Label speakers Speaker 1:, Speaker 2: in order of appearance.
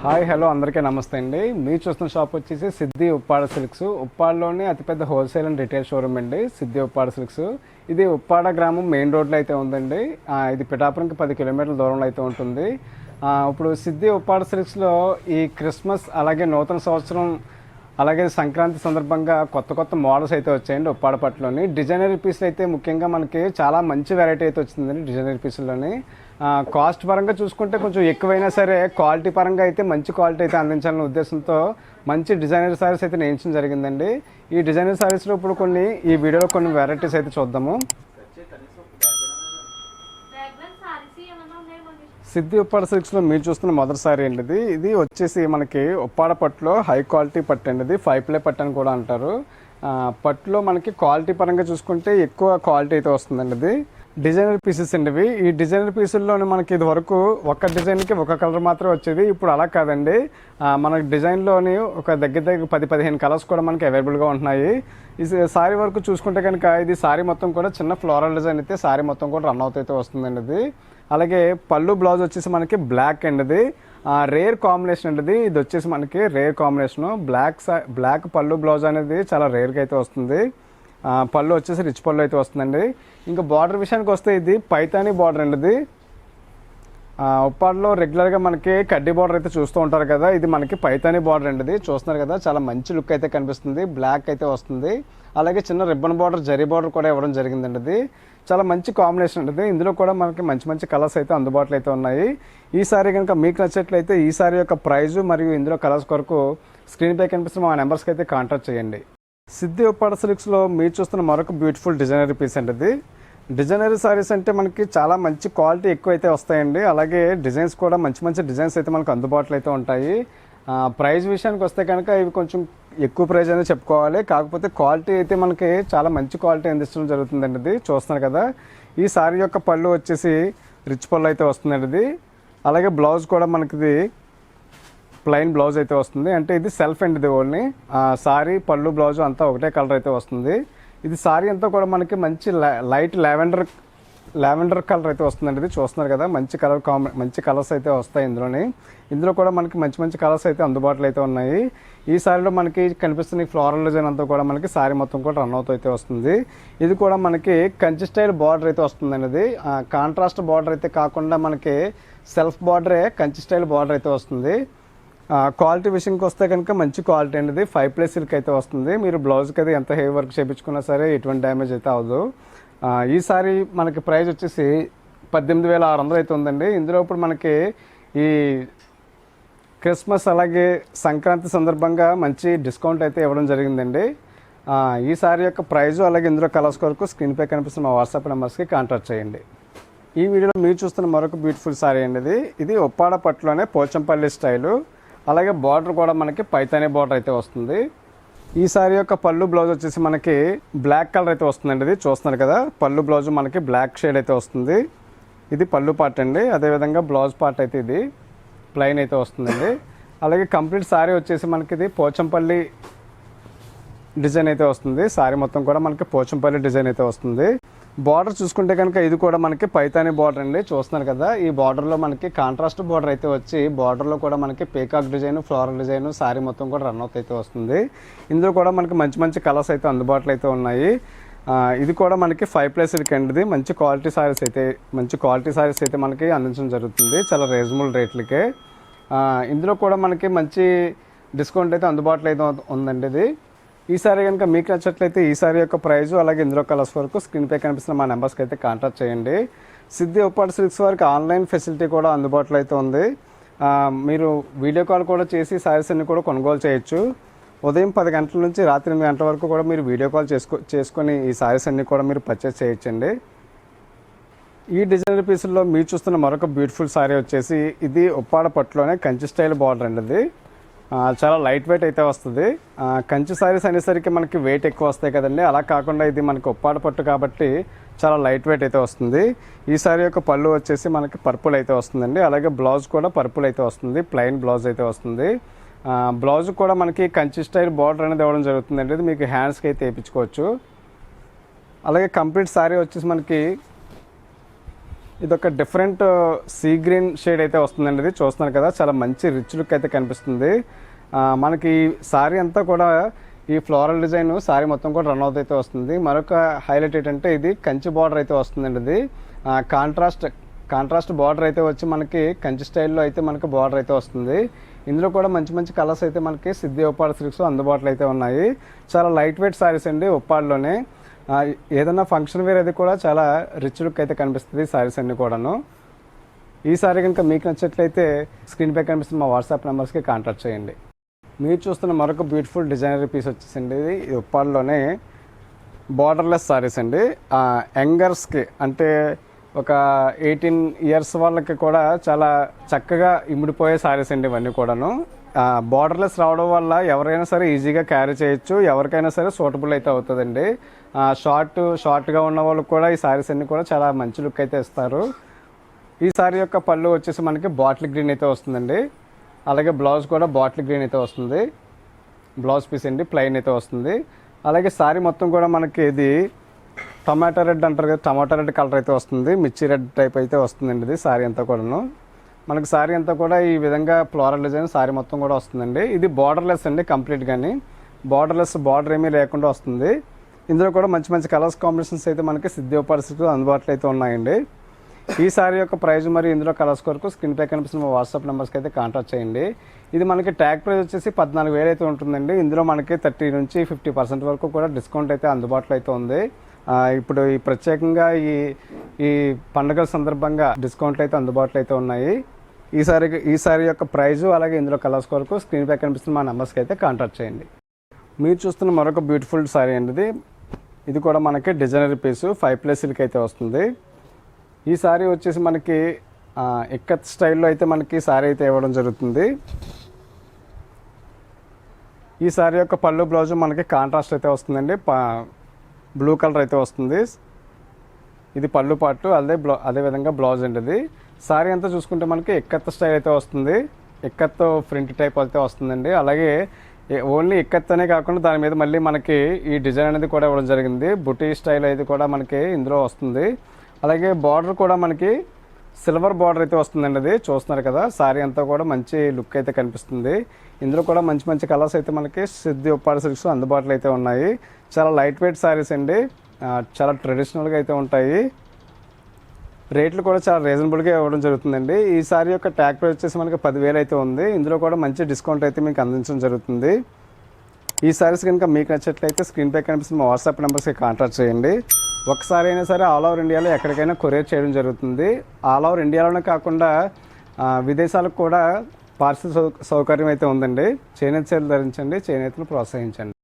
Speaker 1: Hi hello అందరికీ నమస్తే అండి. మీరు చూస్తున్న షాప్ వచ్చేసి సిద్ధి ఉప్పాడ సిల్క్స్. ఉప్పాడలోనే అతిపెద్ద హోల్సేల్ అండ్ రిటైల్ షోరూమ్ అండి సిద్ధి ఉప్పాడ సిల్క్స్. ఇది ఉప్పాడ గ్రామం మెయిన్ రోడ్లో అయితే ఉందండి. ఇది పిఠాపురంకి 10 కిలోమీటర్ల దూరంలో అయితే ఉంటుంది. ఇప్పుడు సిద్ధి ఉప్పాడ సిల్క్స్లో ఈ క్రిస్మస్ అలాగే నూతన సంవత్సరం అలాగే సంక్రాంతి సందర్భంగా కొత్త కొత్త మోడల్స్ అయితే వచ్చాయండి. ఉప్పాడ పట్టులోని డిజైనరీ పీసులు అయితే ముఖ్యంగా మనకి చాలా మంచి వెరైటీ అయితే వచ్చిందండి. డిజైనరీ పీసుల్లోని కాస్ట్ పరంగా చూసుకుంటే కొంచెం ఎక్కువైనా సరే క్వాలిటీ పరంగా అయితే మంచి క్వాలిటీ అయితే అందించాలనే ఉద్దేశంతో మంచి డిజైనర్ సారీస్ అయితే నేర్చడం జరిగిందండి. ఈ డిజైనర్ సారీస్లో ఇప్పుడు ఈ వీడియోలో కొన్ని వెరైటీస్ అయితే చూద్దాము. సిద్ధి ఉప్పాడ సిల్క్స్లో మీరు చూస్తున్న మొదటి సారీ అండి. ఇది వచ్చేసి మనకి ఉప్పాడ పట్టులో హై క్వాలిటీ పట్టు అండి. ఇది 5 ప్లే పట్టు అని కూడా అంటారు. పట్టులో మనకి క్వాలిటీ పరంగా చూసుకుంటే ఎక్కువ క్వాలిటీ అయితే వస్తుందండి. ఇది డిజైనర్ పీసెస్ అండి ఇవి. ఈ డిజైనర్ పీసుల్లోనే మనకి ఇది వరకు ఒక డిజైన్కి ఒక కలర్ మాత్రమే వచ్చేది. ఇప్పుడు అలా కాదండి. మనకి డిజైన్లోని ఒక దగ్గర 10-15 కలర్స్ కూడా మనకి అవైలబుల్గా ఉంటున్నాయి. ఈ సారీ వరకు చూసుకుంటే కనుక ఇది సారీ మొత్తం కూడా చిన్న ఫ్లోరల్ డిజైన్ అయితే సారీ మొత్తం కూడా రన్ అవుట్ అయితే వస్తుందండి. ఇది అలాగే పళ్ళు బ్లౌజ్ వచ్చేసి మనకి బ్లాక్ అండి. ఇది రేర్ కాంబినేషన్ అండి. ఇది వచ్చేసి మనకి రేర్ కాంబినేషను. బ్లాక్ పళ్ళు బ్లౌజ్ అనేది చాలా రేర్గా అయితే వస్తుంది. పళ్ళు వచ్చేసి రిచ్ పళ్ళు అయితే వస్తుందండి. ఇంకా బార్డర్ విషయానికి వస్తే ఇది పైతానీ బార్డర్ అండి. ఇది ఉప్పాడలో రెగ్యులర్గా మనకి కడ్డీ బార్డర్ అయితే చూస్తూ ఉంటారు కదా, ఇది మనకి పైతానీ బార్డర్ అండి. ఇది చూస్తున్నారు కదా, చాలా మంచి లుక్ అయితే కనిపిస్తుంది. బ్లాక్ అయితే వస్తుంది. అలాగే చిన్న రిబ్బన్ బార్డర్ జరీ బార్డర్ కూడా ఇవ్వడం జరిగిందండి. ఇది చాలా మంచి కాంబినేషన్ ఉంటుంది. ఇందులో కూడా మనకి మంచి మంచి కలర్స్ అయితే అందుబాటులో అయితే ఉన్నాయి. ఈ సారీ కనుక మీకు నచ్చినట్లయితే ఈ సారీ యొక్క ప్రైజు మరియు ఇందులో కలర్స్ కొరకు స్క్రీన్ పై కనిపిస్తున్న మా నెంబర్స్కి అయితే కాంటాక్ట్ చేయండి. సిద్ధి ఉప్పాడ సిల్క్స్లో మీరు చూస్తున్న మరొక బ్యూటిఫుల్ డిజైనరీ పీస్ అండి. ఇది డిజైనరీ సారీస్ అంటే మనకి చాలా మంచి క్వాలిటీ ఎక్కువ అయితే వస్తాయండి. అలాగే డిజైన్స్ కూడా మంచి మంచి డిజైన్స్ అయితే మనకు అందుబాటులో అయితే ఉంటాయి. ప్రైస్ విషయానికి వస్తే కనుక ఇవి కొంచెం ఎక్కువ ప్రైస్ అనేది చెప్పుకోవాలి. కాకపోతే క్వాలిటీ అయితే మనకి చాలా మంచి క్వాలిటీ అందించడం జరుగుతుందండి. ఇది చూస్తున్నారు కదా, ఈ సారీ యొక్క పళ్ళు వచ్చేసి రిచ్ పళ్ళు అయితే వస్తుందండి. ఇది అలాగే బ్లౌజ్ కూడా మనకి ప్లెయిన్ బ్లౌజ్ అయితే వస్తుంది. అంటే ఇది సెల్ఫ్ అండి. ఇది ఓన్లీ సారీ పళ్ళు బ్లౌజ్ అంతా ఒకటే కలర్ అయితే వస్తుంది. ఇది సారీ అంతా కూడా మనకి మంచి లైట్ లావెండర్ కలర్ అయితే వస్తుందండి. ఇది చూస్తున్నారు కదా, మంచి కలర్స్ అయితే వస్తాయి ఇందులో కూడా మనకి మంచి మంచి కలర్స్ అయితే అందుబాటులో అయితే ఉన్నాయి. ఈ సారీలో మనకి కనిపిస్తున్న ఫ్లోరల్ డిజైన్ అంతా కూడా మనకి సారీ మొత్తం కూడా రన్ అవుతూ అయితే వస్తుంది. ఇది కూడా మనకి కంచి స్టైల్ బార్డర్ అయితే వస్తుందండి. ఇది కాంట్రాస్ట్ బార్డర్ అయితే కాకుండా మనకి సెల్ఫ్ బార్డరే కంచి స్టైల్ బార్డర్ అయితే వస్తుంది. క్వాలిటీ విషయంకి వస్తే కనుక మంచి క్వాలిటీ అనేది 5 ప్లే సిల్క్ అయితే వస్తుంది. మీరు బ్లౌజ్కి అయితే ఎంత హెవీ వర్క్ చేయించుకున్నా సరే ఎటువంటి డ్యామేజ్ అయితే అవ్వదు. ఈ సారీ మనకి ప్రైస్ వచ్చేసి 18,600 అయితే ఉందండి. ఇందులో ఇప్పుడు మనకి ఈ క్రిస్మస్ అలాగే సంక్రాంతి సందర్భంగా మంచి డిస్కౌంట్ అయితే ఇవ్వడం జరిగిందండి. ఈ సారీ యొక్క ప్రైజు అలాగే ఇందులో కలర్స్ కొరకు స్క్రీన్పై కనిపిస్తున్న మా వాట్సాప్ నెంబర్స్కి కాంటాక్ట్ చేయండి. ఈ వీడియోలో మీరు చూస్తున్న మరొక బ్యూటిఫుల్ సారీ అండి. ఇది ఉప్పాడ పట్టులోనే పోచంపల్లి స్టైలు. అలాగే బార్డర్ కూడా మనకి పైతానీ బార్డర్ అయితే వస్తుంది. ఈ సారీ యొక్క పళ్ళు బ్లౌజ్ వచ్చేసి మనకి బ్లాక్ కలర్ అయితే వస్తుందండి. ఇది చూస్తున్నారు కదా, పళ్ళు బ్లౌజ్ మనకి బ్లాక్ షేడ్ అయితే వస్తుంది. ఇది పళ్ళు పార్ట్ అండి. అదేవిధంగా బ్లౌజ్ పార్ట్ అయితే ఇది ప్లెయిన్ అయితే వస్తుందండి. అలాగే కంప్లీట్ సారీ వచ్చేసి మనకి ఇది పోచంపల్లి డిజైన్ అయితే వస్తుంది. సారీ మొత్తం కూడా మనకి పోచంపల్లి డిజైన్ అయితే వస్తుంది. బార్డర్ చూసుకుంటే కనుక ఇది కూడా మనకి పైతానీ బార్డర్ అండి. చూస్తున్నారు కదా, ఈ బార్డర్లో మనకి కాంట్రాస్ట్ బార్డర్ అయితే వచ్చి బార్డర్లో కూడా మనకి peacock design floral design sorry మొత్తం కూడా రన్ అవుట్ అయితే వస్తుంది. ఇందులో కూడా మనకి మంచి మంచి కలర్స్ అయితే అందుబాటులో అయితే ఉన్నాయి. ఇది కూడా మనకి 5 ప్లే సిల్క్ అండి. మంచి క్వాలిటీ సారీస్ అయితే మనకి అందించడం జరుగుతుంది చాలా రీజనబుల్ రేట్లకే. ఇందులో కూడా మనకి మంచి డిస్కౌంట్ అయితే అందుబాటులో అయితే ఉందండి. ఇది ఈ సారీ కనుక మీకు నచ్చినట్లయితే ఈ సారీ యొక్క ప్రైజు అలాగే ఇందులో కలర్స్ వరకు స్క్రీన్పై కనిపిస్తున్న మా నెంబర్స్కి అయితే కాంటాక్ట్ చేయండి. సిద్ధి ఉప్పాడ సిల్క్స్ వారికి ఆన్లైన్ ఫెసిలిటీ కూడా అందుబాటులో అయితే ఉంది. మీరు వీడియో కాల్ కూడా చేసి సారీస్ అన్ని కూడా కొనుగోలు చేయొచ్చు. ఉదయం 10 గంటల నుంచి రాత్రి 8 గంటల వరకు కూడా మీరు వీడియో కాల్ చేసుకొని ఈ సారీస్ అన్ని కూడా మీరు పర్చేస్ చేయొచ్చండి. ఈ డిజైనర్ పీసుల్లో మీరు చూస్తున్న మరొక బ్యూటిఫుల్ సారీ వచ్చేసి ఇది ఉప్పాడ పట్టులోనే కంచి స్టైల్ బార్డర్ అండి. ఇది చాలా లైట్ వెయిట్ అయితే వస్తుంది. కంచి సారీస్ అనేసరికి మనకి వెయిట్ ఎక్కువ వస్తాయి కదండి, అలా కాకుండా ఇది మనకి ఉప్పాడ పట్టు కాబట్టి చాలా లైట్ వెయిట్ అయితే వస్తుంది. ఈ సారీ యొక్క పళ్ళు వచ్చేసి మనకి పర్పుల్ అయితే వస్తుందండి. అలాగే బ్లౌజ్ కూడా పర్పుల్ అయితే వస్తుంది. ప్లెయిన్ బ్లౌజ్ అయితే వస్తుంది. బ్లౌజ్ కూడా మనకి కంచి స్టైల్ బార్డర్ అనేది ఇవ్వడం జరుగుతుందండి. ఇది మీకు హ్యాండ్స్కి అయితే వేయించుకోవచ్చు. అలాగే కంప్లీట్ సారీ వచ్చేసి మనకి ఇది ఒక డిఫరెంట్ సీ గ్రీన్ షేడ్ అయితే వస్తుందండి. ఇది చూస్తున్నారు కదా, చాలా మంచి రిచ్ లుక్ అయితే కనిపిస్తుంది. మనకి సారీ అంతా కూడా ఈ ఫ్లోరల్ డిజైన్ సారీ మొత్తం కూడా రన్ అవుట్ అయితే వస్తుంది. మరొక హైలైట్ ఏంటంటే ఇది కంచి బార్డర్ అయితే వస్తుందండి. ఇది కాంట్రాస్ట్ బార్డర్ అయితే వచ్చి మనకి కంచి స్టైల్లో అయితే మనకి బార్డర్ అయితే వస్తుంది. ఇందులో కూడా మంచి మంచి కలర్స్ అయితే మనకి సిద్ధి ఉప్పాడ సిల్క్స్లో అందుబాటులో అయితే ఉన్నాయి. చాలా లైట్ వెయిట్ సారీస్ అండి ఉప్పాడలోనే. ఏదైనా ఫంక్షన్ వేర్ అది కూడా చాలా రిచ్ లుక్ అయితే కనిపిస్తుంది సారీస్ అన్నీ కూడాను. ఈ సారీ కనుక మీకు నచ్చట్లయితే స్క్రీన్పై కనిపిస్తున్న మా వాట్సాప్ నెంబర్స్కి కాంటాక్ట్ చేయండి. మీరు చూస్తున్న మరొక బ్యూటిఫుల్ డిజైనరీ పీస్ వచ్చేసండి ఇది ఉప్పాడలోనే బార్డర్లెస్ సారీస్ అండి. యంగర్స్కి అంటే ఒక 18 ఇయర్స్ వాళ్ళకి కూడా చాలా చక్కగా ఇమిడిపోయే సారీస్ అండి ఇవన్నీ కూడాను. బార్డర్లెస్ రావడం వల్ల ఎవరైనా సరే ఈజీగా క్యారీ చేయొచ్చు, ఎవరికైనా సరే సూటబుల్ అయితే అవుతుందండి. షార్ట్గా ఉన్న వాళ్ళకి కూడా ఈ సారీస్ అన్నీ కూడా చాలా మంచి లుక్ అయితే ఇస్తారు. ఈ సారీ యొక్క పళ్ళు వచ్చేసి మనకి బాటిల్ గ్రీన్ అయితే వస్తుందండి. అలాగే బ్లౌజ్ కూడా బాటిల్ గ్రీన్ అయితే వస్తుంది. బ్లౌజ్ పీస్ అండి ప్లెయిన్ అయితే వస్తుంది. అలాగే సారీ మొత్తం కూడా మనకి ఇది టమాటా రెడ్ అంటారు కదా, టమాటా రెడ్ కలర్ అయితే వస్తుంది. మిర్చి రెడ్ టైప్ అయితే వస్తుందండి ఇది సారీ అంతా కూడాను. మనకి సారీ అంతా కూడా ఈ విధంగా ఫ్లోరల్ డిజైన్ సారీ మొత్తం కూడా వస్తుందండి. ఇది బార్డర్లెస్ అండి కంప్లీట్గాని. బార్డర్ ఏమీ లేకుండా వస్తుంది. ఇందులో కూడా మంచి మంచి కలర్స్ కాంబినేషన్స్ అయితే మనకి సిద్ధి ఉప్పాడ సిల్క్స్లో అందుబాటులో అయితే ఉన్నాయండి. ఈ సారీ యొక్క ప్రైస్ మరియు ఇందులో కలర్స్ కొరకు స్క్రీన్పై కనిపిస్తున్న వాట్సాప్ నెంబర్స్కి అయితే కాంటాక్ట్ చేయండి. ఇది మనకి ట్యాగ్ ప్రైస్ వచ్చేసి 14,000 అయితే ఉంటుందండి. ఇందులో మనకి 30 నుంచి 50% వరకు కూడా డిస్కౌంట్ అయితే అందుబాటులో అయితే ఉంది. ఇప్పుడు ఈ ప్రత్యేకంగా ఈ పండుగల సందర్భంగా డిస్కౌంట్లు అయితే అందుబాటులో అయితే ఉన్నాయి. ఈ సారీ యొక్క ప్రైజు అలాగే ఇందులో కలర్స్ కొరకు స్క్రీన్పై కనిపిస్తున్న మా నెంబర్స్కి అయితే కాంటాక్ట్ చేయండి. మీరు చూస్తున్న మరొక బ్యూటిఫుల్ సారీ అండి ఇది కూడా మనకి డిజైనరీ పీసు 5+ సిల్క్ అయితే వస్తుంది. ఈ సారీ వచ్చేసి మనకి ఇక్కత్ స్టైల్లో అయితే మనకి సారీ అయితే ఇవ్వడం జరుగుతుంది. ఈ సారీ యొక్క పళ్ళు బ్లౌజ్ మనకి కాంట్రాస్ట్ అయితే వస్తుందండి. బ్లూ కలర్ అయితే వస్తుంది. ఇది పళ్ళు పాటు అదేవిధంగా బ్లౌజ్ అండి. ఇది సారీ అంతా చూసుకుంటే మనకి ఇక్కత్ స్టైల్ అయితే వస్తుంది. ఇక్కత్ ప్రింట్ టైప్ అయితే వస్తుందండి. అలాగే ఓన్లీ ఇక్కత్ అనే కాకుండా దాని మీద మళ్ళీ మనకి ఈ డిజైన్ అనేది కూడా ఇవ్వడం జరిగింది. బుటీ స్టైల్ అయితే కూడా మనకి ఇందులో వస్తుంది. అలాగే బార్డర్ కూడా మనకి సిల్వర్ బార్డర్ అయితే వస్తుందండి. అది చూస్తున్నారు కదా, సారీ అంతా కూడా మంచి లుక్ అయితే కనిపిస్తుంది. ఇందులో కూడా మంచి మంచి కలర్స్ అయితే మనకి సిద్ధి ఉప్పాడ సిల్క్స్ అందుబాటులో అయితే ఉన్నాయి. చాలా లైట్ వెయిట్ సారీస్ అండి, చాలా ట్రెడిషనల్గా అయితే ఉంటాయి. రేట్లు కూడా చాలా రీజనబుల్గా ఇవ్వడం జరుగుతుందండి. ఈ సారీ యొక్క ట్యాగ్ ప్రైస్ వచ్చేసి మనకి 10,000 అయితే ఉంది. ఇందులో కూడా మంచి డిస్కౌంట్ అయితే మీకు అందించడం జరుగుతుంది. ఈ సారీస్ కనుక మీకు నచ్చట్లయితే స్క్రీన్పై కనిపిస్తున్న వాట్సాప్ నెంబర్స్కి కాంటాక్ట్ చేయండి. ఒకసారి అయినా సరే ఆల్ ఓవర్ ఇండియాలో ఎక్కడికైనా కొరియర్ చేయడం జరుగుతుంది. ఆల్ ఓవర్ ఇండియాలోనే కాకుండా విదేశాలకు కూడా పార్సిల్ సౌకర్యం అయితే ఉందండి. చేనేత చీరలు ధరించండి, చేనేతను ప్రోత్సహించండి.